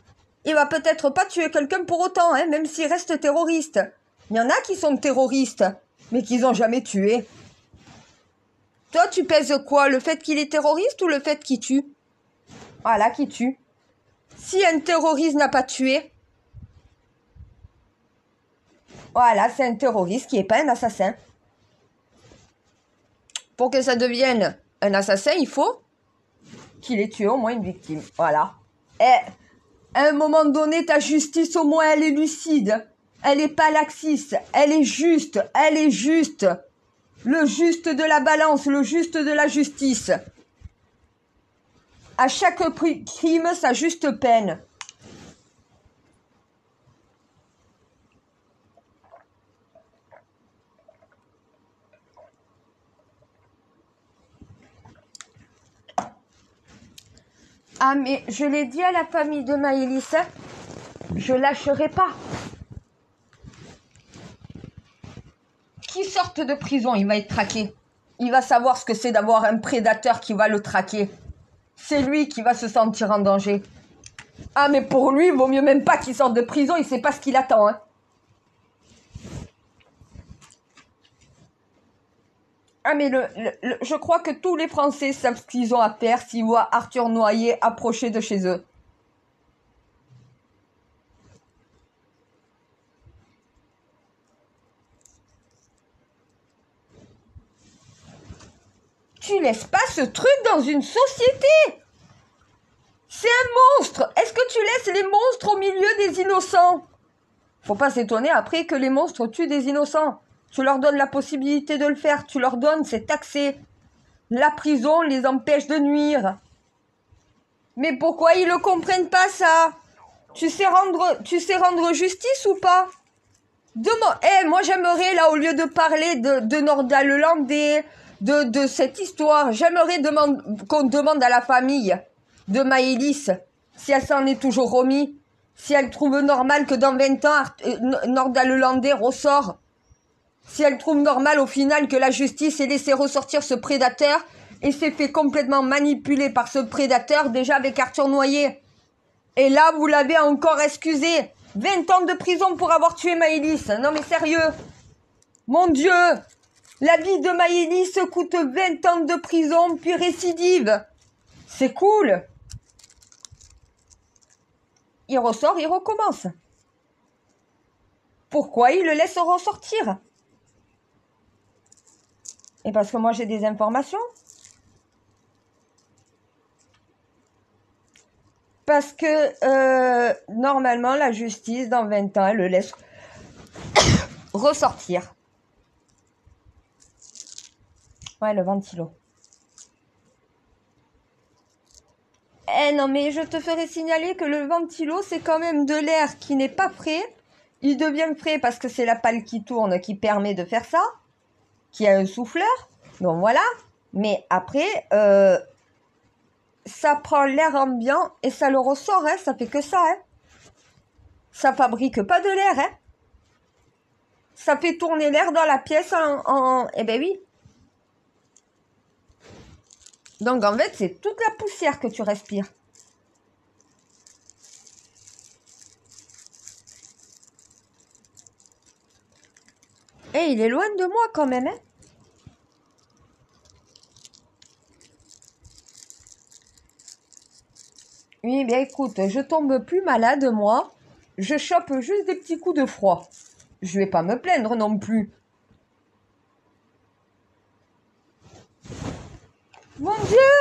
Speaker 1: il va peut-être pas tuer quelqu'un pour autant, hein, même s'il reste terroriste. Il y en a qui sont terroristes, mais qu'ils n'ont jamais tué. Toi, tu pèses quoi? Le fait qu'il est terroriste ou le fait qu'il tue? Voilà, qui tue. Si un terroriste n'a pas tué, voilà, c'est un terroriste qui n'est pas un assassin. Pour que ça devienne un assassin, il faut qu'il ait tué au moins une victime. Voilà. Et à un moment donné, ta justice, au moins, elle est lucide. Elle n'est pas laxiste. Elle est juste. Elle est juste. Le juste de la balance, le juste de la justice. À chaque crime, sa juste peine. Ah, mais je l'ai dit à la famille de Maëlys, hein, je lâcherai pas. Qui sorte de prison, il va être traqué. Il va savoir ce que c'est d'avoir un prédateur qui va le traquer. C'est lui qui va se sentir en danger. Ah, mais pour lui, il vaut mieux même pas qu'il sorte de prison, il sait pas ce qu'il attend, hein. Ah, mais je crois que tous les Français savent ce qu'ils ont à faire s'ils voient Arthur Noyer approcher de chez eux. Tu laisses pas ce truc dans une société. C'est un monstre. Est-ce que tu laisses les monstres au milieu des innocents? Faut pas s'étonner après que les monstres tuent des innocents. Tu leur donnes la possibilité de le faire. Tu leur donnes, c'est taxé. La prison les empêche de nuire. Mais pourquoi ils ne comprennent pas ça? Tu sais rendre justice ou pas? Moi j'aimerais, là, au lieu de parler de Nordal-Landais, de cette histoire, j'aimerais qu'on demande à la famille de Maëlys si elle s'en est toujours remis, si elle trouve normal que dans 20 ans, Nordal-Landais ressort, si elle trouve normal au final que la justice ait laissé ressortir ce prédateur et s'est fait complètement manipuler par ce prédateur déjà avec Arthur Noyer. Et là, vous l'avez encore excusé. 20 ans de prison pour avoir tué Maëlys. Non mais sérieux. Mon Dieu. La vie de Maëlys coûte 20 ans de prison puis récidive. C'est cool. Il ressort, il recommence. Pourquoi il le laisse ressortir? Et parce que moi j'ai des informations. Parce que normalement la justice dans 20 ans elle le laisse ressortir. Ouais, le ventilo. Eh non mais je te ferai signaler que le ventilo c'est quand même de l'air qui n'est pas frais. Il devient frais parce que c'est la pale qui tourne qui permet de faire ça. Qui a un souffleur. Donc voilà. Mais après... ça prend l'air ambiant et ça le ressort, hein, ça fait que ça, hein. Ça fabrique pas de l'air, hein. Ça fait tourner l'air dans la pièce Eh ben oui. Donc en fait, c'est toute la poussière que tu respires. Et il est loin de moi quand même, hein. Oui, bien écoute, je tombe plus malade, moi. Je chope juste des petits coups de froid. Je vais pas me plaindre non plus. Mon Dieu!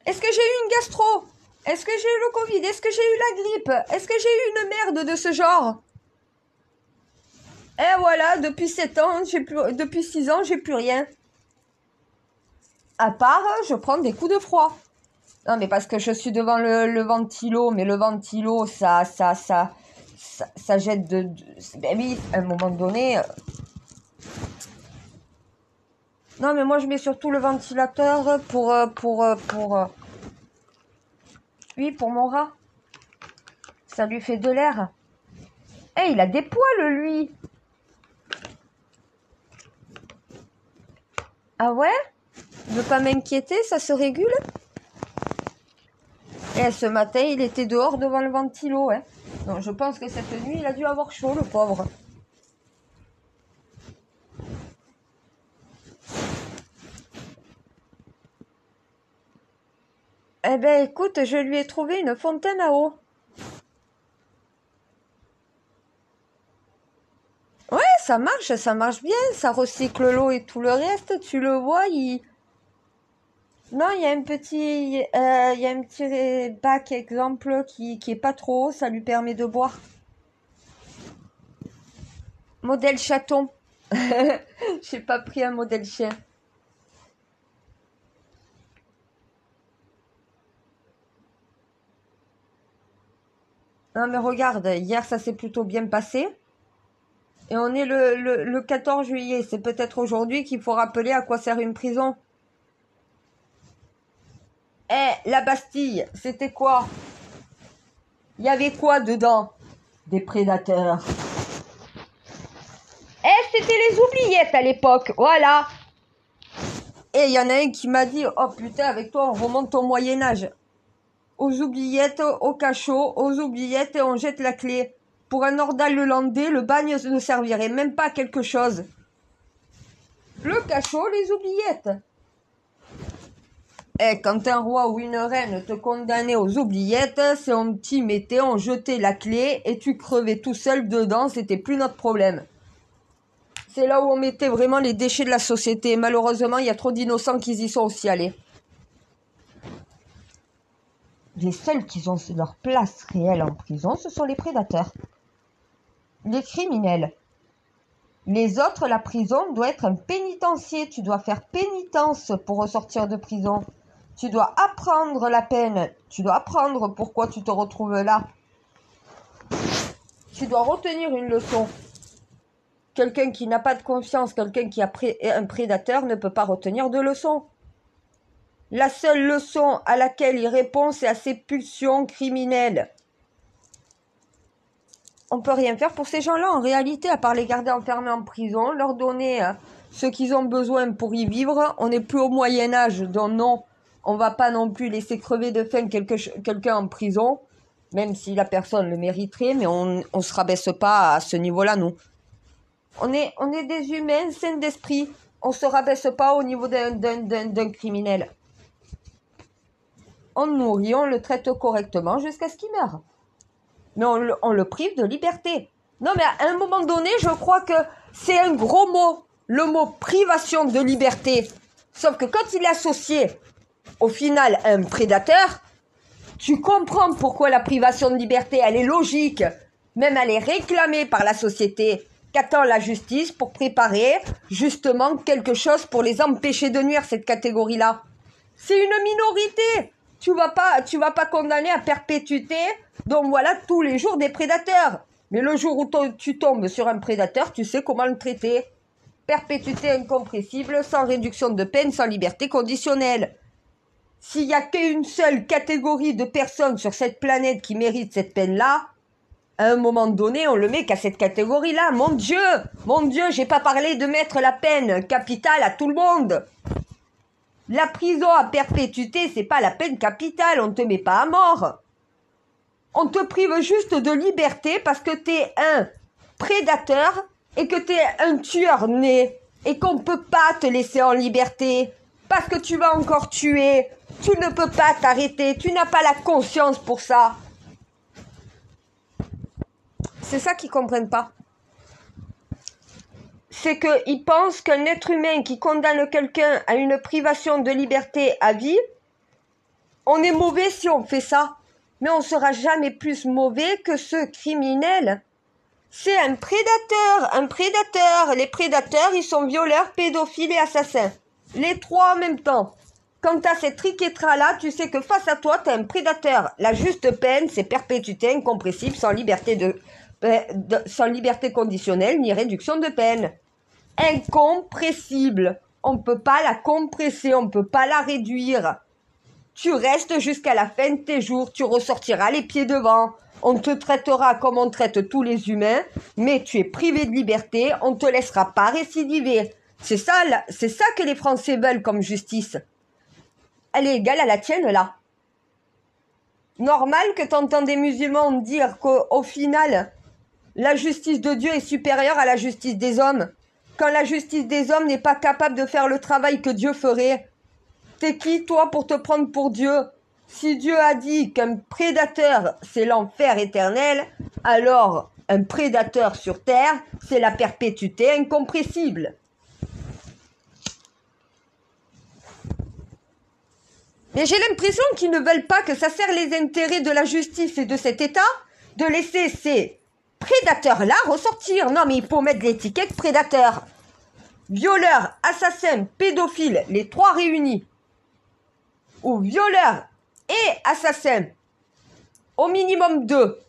Speaker 1: Est-ce que j'ai eu une gastro? Est-ce que j'ai eu le Covid? Est-ce que j'ai eu la grippe? Est-ce que j'ai eu une merde de ce genre? Et voilà, depuis 7 ans, depuis 6 ans, j'ai plus rien. À part, je prends des coups de froid. Non, mais parce que je suis devant le ventilo, mais le ventilo, ça jette ben oui, à un moment donné... Non, mais moi, je mets surtout le ventilateur pour Oui, pour mon rat. Ça lui fait de l'air. Eh, il a des poils, lui. Ah ouais? Il veut pas m'inquiéter, ça se régule? Et ce matin, il était dehors devant le ventilo, hein. Donc, je pense que cette nuit, il a dû avoir chaud, le pauvre. Eh ben, écoute, je lui ai trouvé une fontaine à eau. Ouais, ça marche bien, ça recycle l'eau et tout le reste, tu le vois, il... Non, il y a il y a un petit bac exemple qui est pas trop haut, ça lui permet de boire. Modèle chaton. J'ai pas pris un modèle chien. Non mais regarde, hier ça s'est plutôt bien passé. Et on est le 14 juillet. C'est peut-être aujourd'hui qu'il faut rappeler à quoi sert une prison. Eh, la Bastille, c'était quoi? Il y avait quoi dedans? Des prédateurs. Eh, c'était les oubliettes à l'époque, voilà. Et il y en a un qui m'a dit, oh putain, avec toi on remonte au Moyen-Âge. Aux oubliettes, au cachot, aux oubliettes et on jette la clé. Pour un Nordal landais, le bagne ne servirait même pas à quelque chose. Le cachot, les oubliettes. Et quand un roi ou une reine te condamnait aux oubliettes, c'est on t'y mettait, on jetait la clé et tu crevais tout seul dedans, c'était plus notre problème. C'est là où on mettait vraiment les déchets de la société. Malheureusement, il y a trop d'innocents qui y sont aussi allés. Les seuls qui ont leur place réelle en prison, ce sont les prédateurs. Les criminels. Les autres, la prison doit être un pénitencier. Tu dois faire pénitence pour ressortir de prison. Tu dois apprendre la peine. Tu dois apprendre pourquoi tu te retrouves là. Tu dois retenir une leçon. Quelqu'un qui n'a pas de confiance, quelqu'un qui est un prédateur ne peut pas retenir de leçon. La seule leçon à laquelle il répond, c'est à ses pulsions criminelles. On peut rien faire pour ces gens-là, en réalité, à part les garder enfermés en prison, leur donner ce qu'ils ont besoin pour y vivre. On n'est plus au Moyen-Âge, donc non, on va pas non plus laisser crever de faim quelqu'un en prison, même si la personne le mériterait, mais on se rabaisse pas à ce niveau-là, nous. On est des humains sains d'esprit. On se rabaisse pas au niveau d'un criminel. On le nourrit, on le traite correctement jusqu'à ce qu'il meure. Mais on le prive de liberté. Non, mais à un moment donné, je crois que c'est un gros mot, le mot privation de liberté. Sauf que quand il est associé, au final, à un prédateur, tu comprends pourquoi la privation de liberté, elle est logique. Même elle est réclamée par la société. Qu'attend la justice pour préparer justement quelque chose pour les empêcher de nuire, cette catégorie-là? C'est une minorité. Tu vas pas condamner à perpétuité, donc voilà, tous les jours des prédateurs. Mais le jour où tu tombes sur un prédateur, tu sais comment le traiter. Perpétuité incompressible, sans réduction de peine, sans liberté conditionnelle. S'il n'y a qu'une seule catégorie de personnes sur cette planète qui mérite cette peine-là, à un moment donné, on le met qu'à cette catégorie-là. Mon Dieu, j'ai pas parlé de mettre la peine capitale à tout le monde. La prison à perpétuité, c'est pas la peine capitale, on te met pas à mort. On te prive juste de liberté parce que t'es un prédateur et que t'es un tueur né et qu'on peut pas te laisser en liberté parce que tu vas encore tuer. Tu ne peux pas t'arrêter, tu n'as pas la conscience pour ça. C'est ça qu'ils comprennent pas. C'est qu'ils pensent qu'un être humain qui condamne quelqu'un à une privation de liberté à vie, on est mauvais si on fait ça. Mais on sera jamais plus mauvais que ce criminel. C'est un prédateur, un prédateur. Les prédateurs, ils sont violeurs, pédophiles et assassins. Les trois en même temps. Quand t'as cette triquetra-là, tu sais que face à toi, t'as un prédateur. La juste peine, c'est perpétuité incompressible sans liberté sans liberté conditionnelle ni réduction de peine. Incompressible. On ne peut pas la compresser, on ne peut pas la réduire. Tu restes jusqu'à la fin de tes jours, tu ressortiras les pieds devant. On te traitera comme on traite tous les humains, mais tu es privé de liberté, on ne te laissera pas récidiver. C'est ça que les Français veulent comme justice. Elle est égale à la tienne, là. Normal que tu entends des musulmans dire qu'au final, la justice de Dieu est supérieure à la justice des hommes. Quand la justice des hommes n'est pas capable de faire le travail que Dieu ferait. T'es qui, toi, pour te prendre pour Dieu? Si Dieu a dit qu'un prédateur, c'est l'enfer éternel, alors un prédateur sur terre, c'est la perpétuité incompressible. Mais j'ai l'impression qu'ils ne veulent pas que ça sert les intérêts de la justice et de cet État de laisser ces prédateurs-là ressortir. Non, mais il faut mettre l'étiquette prédateur. Violeur, assassin, pédophile, les trois réunis. Ou violeur et assassin. Au minimum 2.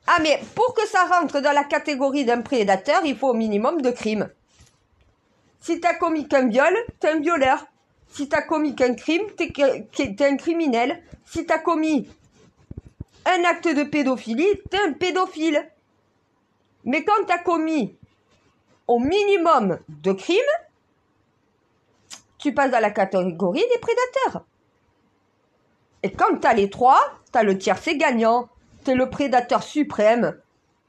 Speaker 1: Ah, mais pour que ça rentre dans la catégorie d'un prédateur, il faut au minimum 2 crimes. Si t'as commis qu'un viol, t'es un violeur. Si t'as commis qu'un crime, t'es un criminel. Si t'as commis un acte de pédophilie, t'es un pédophile. Mais quand t'as commis au minimum 2 crimes, tu passes dans la catégorie des prédateurs. Et quand t'as les 3, t'as le tiercé gagnant. T'es le prédateur suprême.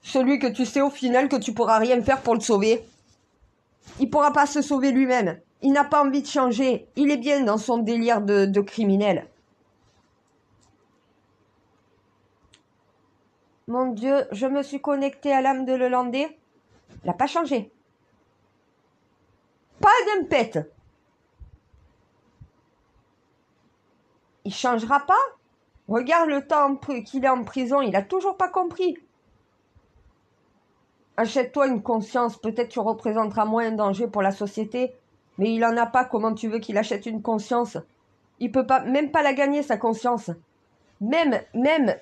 Speaker 1: Celui que tu sais au final que tu pourras rien faire pour le sauver. Il pourra pas se sauver lui-même. Il n'a pas envie de changer. Il est bien dans son délire de criminel. Mon Dieu, je me suis connectée à l'âme de Lelandais. Elle n'a pas changé. Pas d'un pet. Il changera pas. Regarde le temps qu'il est en prison, il a toujours pas compris. Achète-toi une conscience, peut-être tu représenteras moins un danger pour la société. Mais il en a pas, comment tu veux qu'il achète une conscience? Il peut pas, même pas la gagner, sa conscience. Même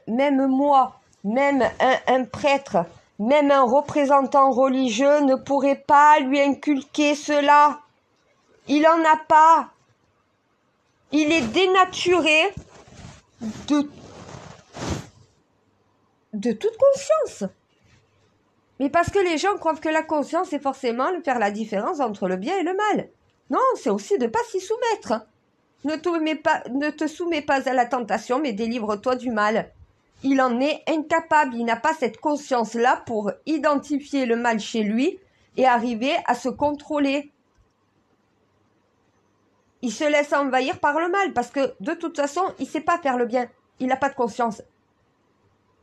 Speaker 1: moi, même un prêtre, même un représentant religieux ne pourrait pas lui inculquer cela. Il en a pas. Il est dénaturé de toute conscience. Mais parce que les gens croient que la conscience est forcément de faire la différence entre le bien et le mal. Non, c'est aussi de ne pas s'y soumettre. Ne te soumets pas à la tentation, mais délivre-toi du mal. Il en est incapable, il n'a pas cette conscience-là pour identifier le mal chez lui et arriver à se contrôler. Il se laisse envahir par le mal parce que de toute façon, il ne sait pas faire le bien. Il n'a pas de conscience.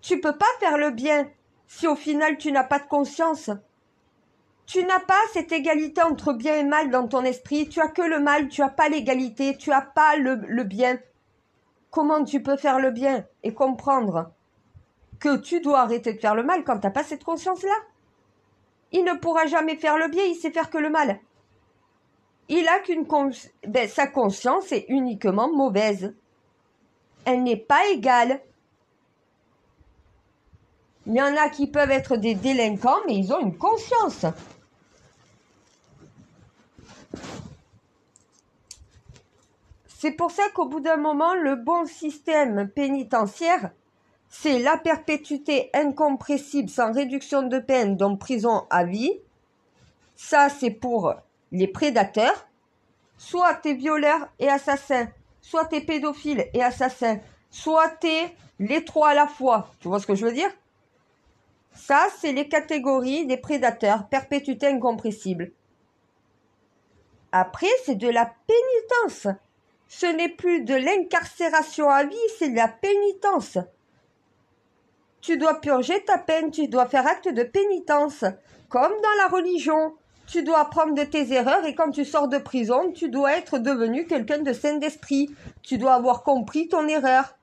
Speaker 1: Tu ne peux pas faire le bien si au final tu n'as pas de conscience. Tu n'as pas cette égalité entre bien et mal dans ton esprit. Tu as que le mal, tu n'as pas l'égalité, tu n'as pas le bien. Comment tu peux faire le bien et comprendre que tu dois arrêter de faire le mal quand tu n'as pas cette conscience-là? Il ne pourra jamais faire le bien, il sait faire que le mal. Il a sa conscience est uniquement mauvaise. Elle n'est pas égale. Il y en a qui peuvent être des délinquants, mais ils ont une conscience. C'est pour ça qu'au bout d'un moment, le bon système pénitentiaire, c'est la perpétuité incompressible sans réduction de peine, donc prison à vie. Ça, c'est pour les prédateurs. Soit t'es violeur et assassin, soit t'es pédophile et assassin, soit t'es les trois à la fois. Tu vois ce que je veux dire? Ça, c'est les catégories des prédateurs, perpétuité incompressible. Après, c'est de la pénitence. Ce n'est plus de l'incarcération à vie, c'est de la pénitence. Tu dois purger ta peine, tu dois faire acte de pénitence. Comme dans la religion, tu dois apprendre de tes erreurs et quand tu sors de prison, tu dois être devenu quelqu'un de sain d'esprit. Tu dois avoir compris ton erreur.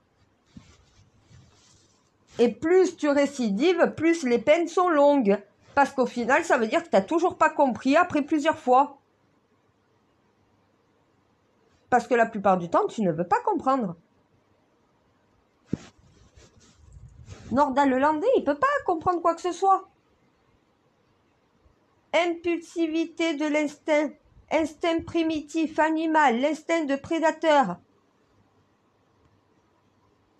Speaker 1: Et plus tu récidives, plus les peines sont longues. Parce qu'au final, ça veut dire que tu n'as toujours pas compris après plusieurs fois. Parce que la plupart du temps, tu ne veux pas comprendre. Nordal Lelandais, il ne peut pas comprendre quoi que ce soit. Impulsivité de l'instinct. Instinct primitif, animal, l'instinct de prédateur.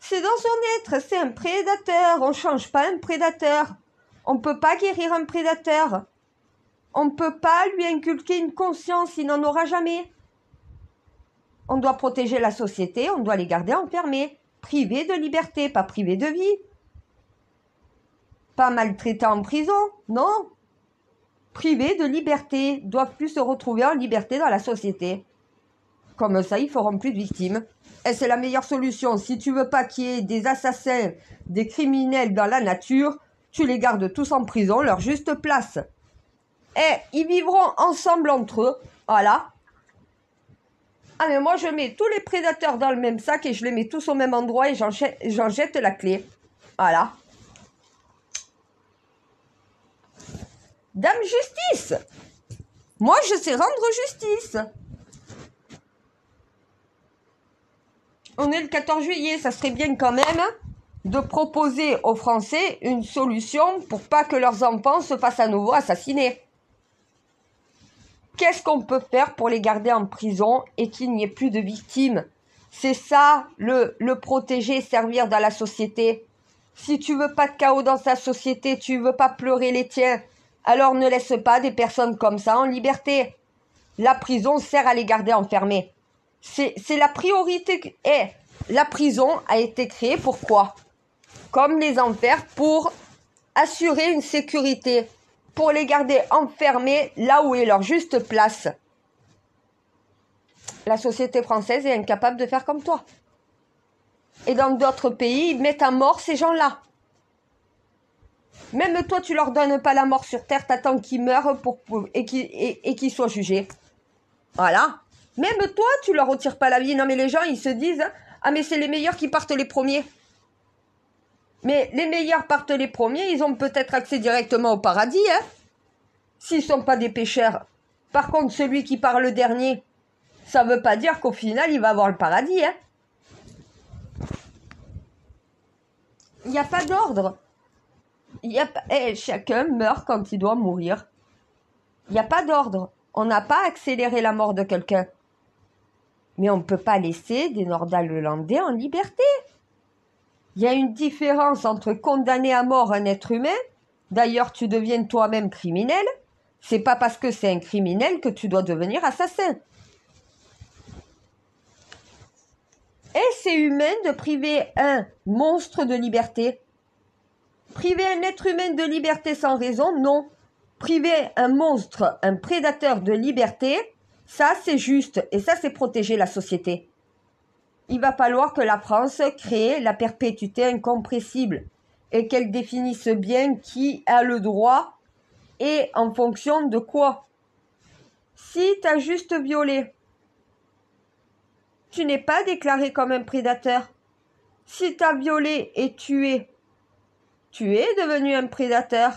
Speaker 1: C'est dans son être, c'est un prédateur. On ne change pas un prédateur. On ne peut pas guérir un prédateur. On ne peut pas lui inculquer une conscience, il n'en aura jamais. On doit protéger la société, on doit les garder enfermés, privés de liberté, pas privés de vie. Pas maltraités en prison, non. Privés de liberté, doivent plus se retrouver en liberté dans la société. Comme ça, ils feront plus de victimes. Et c'est la meilleure solution. Si tu veux pas qu'il y ait des assassins, des criminels dans la nature, tu les gardes tous en prison, leur juste place. Et ils vivront ensemble entre eux. Voilà. Ah mais moi je mets tous les prédateurs dans le même sac et je les mets tous au même endroit et j'en jette la clé. Voilà. Dame justice. Moi je sais rendre justice. On est le 14 juillet, ça serait bien quand même de proposer aux Français une solution pour pas que leurs enfants se fassent à nouveau assassiner. Qu'est-ce qu'on peut faire pour les garder en prison et qu'il n'y ait plus de victimes? C'est ça, le protéger, servir dans la société. Si tu veux pas de chaos dans ta société, tu veux pas pleurer les tiens, alors ne laisse pas des personnes comme ça en liberté. La prison sert à les garder enfermés. C'est la priorité. La prison a été créée pour quoi? Comme les enfers, pour assurer une sécurité, pour les garder enfermés là où est leur juste place. La société française est incapable de faire comme toi. Et dans d'autres pays, ils mettent à mort ces gens-là. Même toi, tu leur donnes pas la mort sur terre, t'attends qu'ils meurent et qu'ils soient jugés. Voilà. Même toi, tu leur retires pas la vie. Non mais les gens, ils se disent, ah mais c'est les meilleurs qui partent les premiers. Mais les meilleurs partent les premiers, ils ont peut-être accès directement au paradis, hein, s'ils sont pas des pécheurs. Par contre, celui qui part le dernier, ça veut pas dire qu'au final, il va avoir le paradis, hein. Il n'y a pas d'ordre. Chacun meurt quand il doit mourir. Il n'y a pas d'ordre. On n'a pas accéléré la mort de quelqu'un. Mais on ne peut pas laisser des Nordal-Lelandais en liberté. Il y a une différence entre condamner à mort un être humain, d'ailleurs tu deviens toi-même criminel, c'est pas parce que c'est un criminel que tu dois devenir assassin. Et c'est humain de priver un monstre de liberté. Priver un être humain de liberté sans raison, non. Priver un monstre, un prédateur de liberté, ça c'est juste et ça c'est protéger la société. Il va falloir que la France crée la perpétuité incompressible et qu'elle définisse bien qui a le droit et en fonction de quoi. Si tu as juste violé, tu n'es pas déclaré comme un prédateur. Si tu as violé et tué, tu es devenu un prédateur.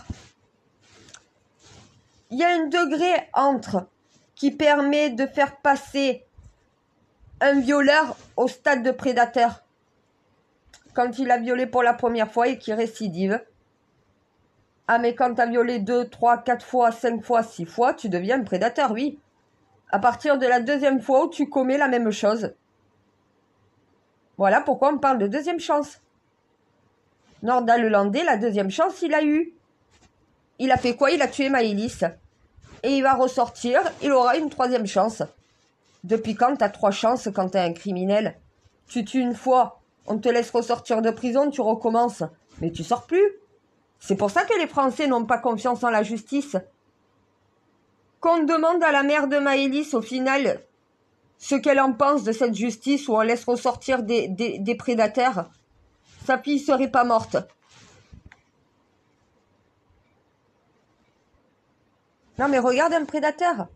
Speaker 1: Il y a un degré entre qui permet de faire passer un violeur au stade de prédateur. Quand il a violé pour la première fois et qu'il récidive. Ah mais quand tu as violé 2, 3, 4 fois, 5 fois, 6 fois, tu deviens un prédateur, oui. À partir de la deuxième fois où tu commets la même chose. Voilà pourquoi on parle de deuxième chance. Nordal-Lelandais, la deuxième chance, il a eu. Il a fait quoi? Il a tué Maëlys. Et il va ressortir, il aura une troisième chance. Depuis quand t'as 3 chances quand t'es un criminel? Tu tues une fois, on te laisse ressortir de prison, tu recommences. Mais tu sors plus. C'est pour ça que les Français n'ont pas confiance en la justice. Qu'on demande à la mère de Maëlys, au final, ce qu'elle en pense de cette justice où on laisse ressortir des prédateurs, sa fille serait pas morte. Non mais regarde un prédateur.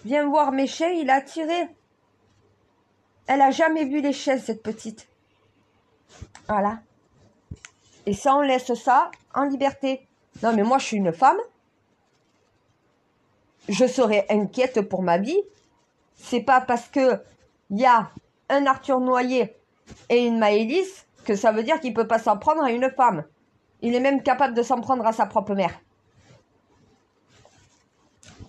Speaker 1: Viens voir mes chiens, il a tiré. Elle a jamais vu les chiens, cette petite. Voilà. Et ça, on laisse ça en liberté. Non mais moi, je suis une femme. Je serais inquiète pour ma vie. C'est pas parce que il y a un Arthur Noyer et une Maëlys que ça veut dire qu'il peut pas s'en prendre à une femme. Il est même capable de s'en prendre à sa propre mère.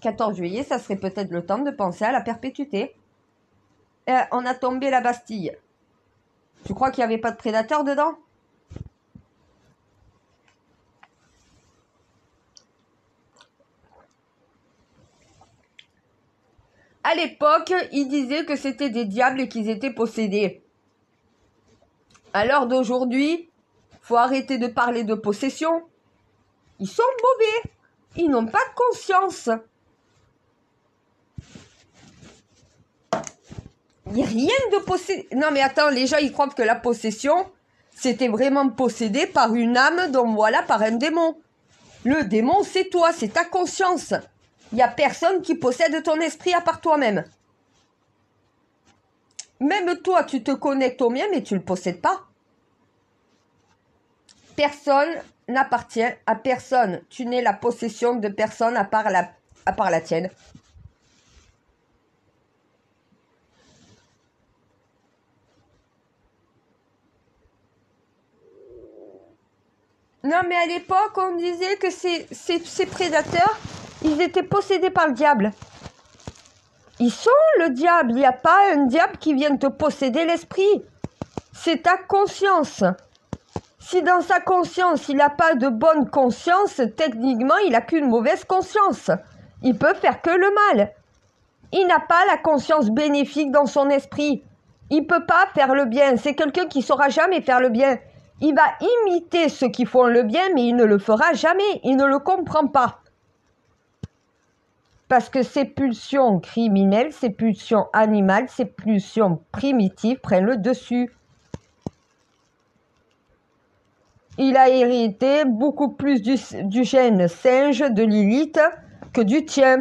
Speaker 1: 14 juillet, ça serait peut-être le temps de penser à la perpétuité. On a tombé la Bastille. Tu crois qu'il n'y avait pas de prédateurs dedans? À l'époque, ils disaient que c'était des diables et qu'ils étaient possédés. À l'heure d'aujourd'hui, faut arrêter de parler de possession. Ils sont mauvais. Ils n'ont pas de conscience. Il n'y a rien de possédé. Non mais attends, les gens ils croient que la possession, c'était vraiment possédé par une âme, donc voilà, par un démon. Le démon, c'est toi, c'est ta conscience. Il n'y a personne qui possède ton esprit à part toi-même. Même toi, tu te connectes au mien, mais tu ne le possèdes pas. Personne n'appartient à personne. Tu n'es la possession de personne à part la tienne. Non, mais à l'époque, on disait que ces prédateurs, ils étaient possédés par le diable. Ils sont le diable. Il n'y a pas un diable qui vienne te posséder l'esprit. C'est ta conscience. Si dans sa conscience, il n'a pas de bonne conscience, techniquement, il n'a qu'une mauvaise conscience. Il peut faire que le mal. Il n'a pas la conscience bénéfique dans son esprit. Il ne peut pas faire le bien. C'est quelqu'un qui ne saura jamais faire le bien. Il va imiter ceux qui font le bien, mais il ne le fera jamais. Il ne le comprend pas. Parce que ses pulsions criminelles, ses pulsions animales, ses pulsions primitives prennent le dessus. Il a hérité beaucoup plus du gène singe de Lilith que du tien.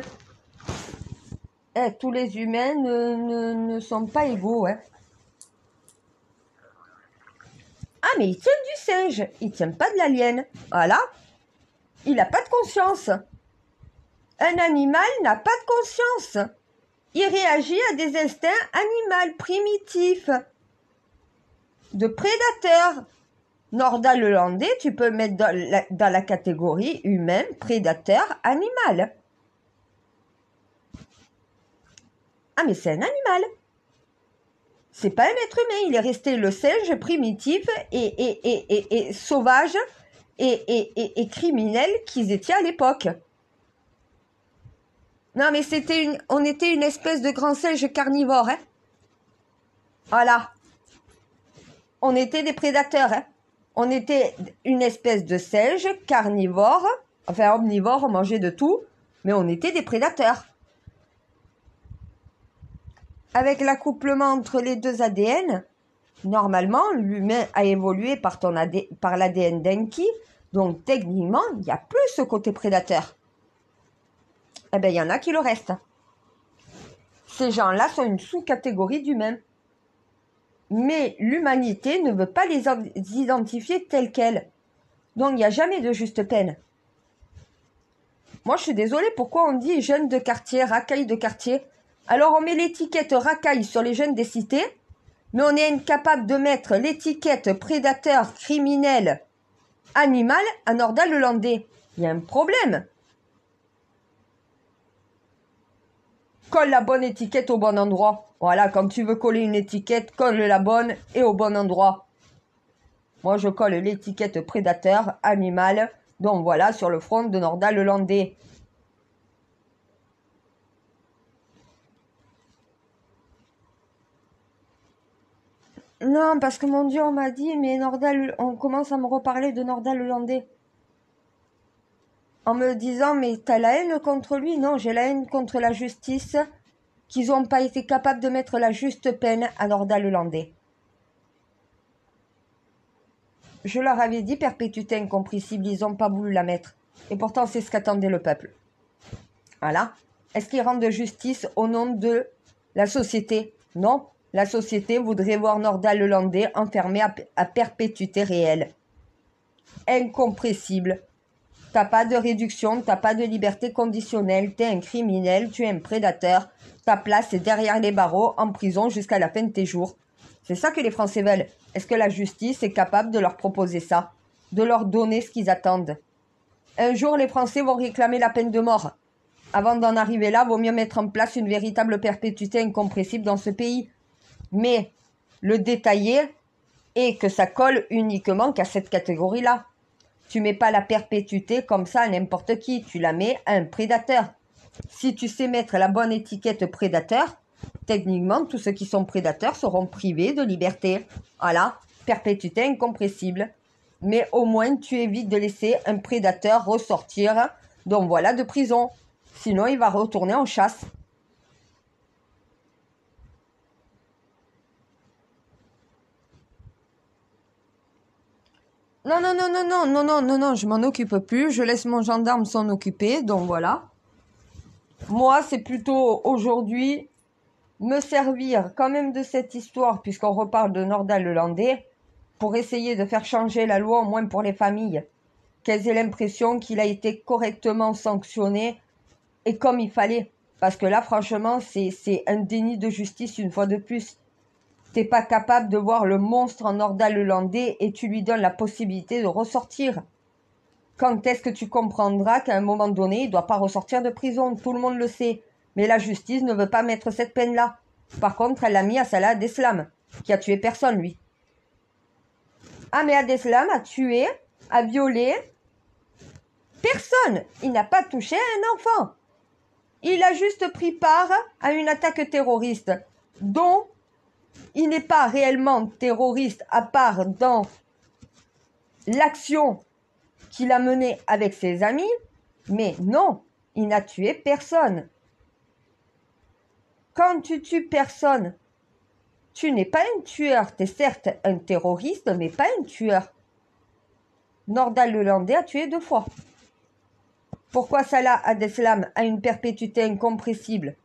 Speaker 1: Tous les humains ne sont pas égaux. Hein. Ah, mais il tient du singe. Il ne tient pas de l'alien. Voilà. Il n'a pas de conscience. Un animal n'a pas de conscience. Il réagit à des instincts animaux primitifs. De prédateurs. Nordal le Landais, tu peux mettre dans la catégorie humain, prédateur, animal. Ah, mais c'est un animal. C'est pas un être humain. Il est resté le singe primitif et sauvage et criminel qu'ils étaient à l'époque. Non, mais on était une espèce de grand singe carnivore. Hein. Voilà. On était des prédateurs. Hein. On était une espèce de singe carnivore, enfin omnivore, on mangeait de tout, mais on était des prédateurs. Avec l'accouplement entre les deux ADN, normalement, l'humain a évolué par l'ADN d'Enki, donc techniquement, il n'y a plus ce côté prédateur. Eh bien, il y en a qui le restent. Ces gens-là sont une sous-catégorie d'humains. Mais l'humanité ne veut pas les identifier telles quelles. Donc, il n'y a jamais de juste peine. Moi, je suis désolée, pourquoi on dit jeunes de quartier, racailles de quartier? Alors, on met l'étiquette racaille sur les jeunes des cités, mais on est incapable de mettre l'étiquette prédateur, criminel, animal à Nordal le Landais. Il y a un problème. Colle la bonne étiquette au bon endroit. Voilà, quand tu veux coller une étiquette, colle la bonne et au bon endroit. Moi, je colle l'étiquette prédateur, animal, donc voilà, sur le front de Nordal le Landais. Non, parce que mon Dieu, on m'a dit, mais Nordal, on commence à me reparler de Nordal le Landais. En me disant, mais t'as la haine contre lui? Non, j'ai la haine contre la justice, qu'ils n'ont pas été capables de mettre la juste peine à Nordal le Landais. Je leur avais dit perpétuité incompressible, ils n'ont pas voulu la mettre. Et pourtant, c'est ce qu'attendait le peuple. Voilà. Est-ce qu'ils rendent justice au nom de la société? Non. La société voudrait voir Nordal le Landais enfermé à perpétuité réelle. Incompressible. T'as pas de réduction, t'as pas de liberté conditionnelle, t'es un criminel, tu es un prédateur. Ta place est derrière les barreaux, en prison jusqu'à la fin de tes jours. C'est ça que les Français veulent. Est-ce que la justice est capable de leur proposer ça? De leur donner ce qu'ils attendent? Un jour, les Français vont réclamer la peine de mort. Avant d'en arriver là, vaut mieux mettre en place une véritable perpétuité incompressible dans ce pays. Mais le détailler, et que ça colle uniquement qu'à cette catégorie-là. Tu mets pas la perpétuité comme ça à n'importe qui, tu la mets à un prédateur. Si tu sais mettre la bonne étiquette prédateur, techniquement, tous ceux qui sont prédateurs seront privés de liberté. Voilà, perpétuité incompressible. Mais au moins, tu évites de laisser un prédateur ressortir, donc voilà, de prison. Sinon, il va retourner en chasse. Non, non, non, non, non, non, non, non, non, je m'en occupe plus. Je laisse mon gendarme s'en occuper, donc voilà. Moi, c'est plutôt aujourd'hui me servir quand même de cette histoire, puisqu'on reparle de Nordal-Lelandais, pour essayer de faire changer la loi, au moins pour les familles, qu'elles aient l'impression qu'il a été correctement sanctionné et comme il fallait. Parce que là, franchement, c'est un déni de justice une fois de plus. T'es pas capable de voir le monstre en Nordal-Lelandais et tu lui donnes la possibilité de ressortir. Quand est-ce que tu comprendras qu'à un moment donné, il ne doit pas ressortir de prison? Tout le monde le sait. Mais la justice ne veut pas mettre cette peine-là. Par contre, elle l'a mis à Salah Abdeslam, qui a tué personne, lui. Ah, mais Abdeslam a tué, a violé personne. Il n'a pas touché un enfant. Il a juste pris part à une attaque terroriste, dont il n'est pas réellement terroriste, à part dans l'action qu'il a menée avec ses amis, mais non, il n'a tué personne. Quand tu tues personne, tu n'es pas un tueur. Tu es certes un terroriste, mais pas un tueur. Nordal-Lelandais a tué 2 fois. Pourquoi Salah Abdeslam a une perpétuité incompressible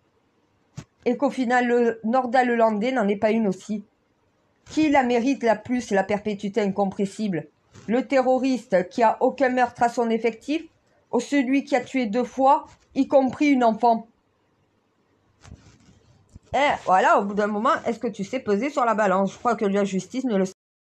Speaker 1: et qu'au final, le Nordal-Lelandais n'en est pas une aussi? Qui la mérite la plus, la perpétuité incompressible? Le terroriste qui a aucun meurtre à son effectif ou celui qui a tué 2 fois, y compris une enfant? Et voilà, au bout d'un moment, est-ce que tu sais peser sur la balance? Je crois que la justice ne le sait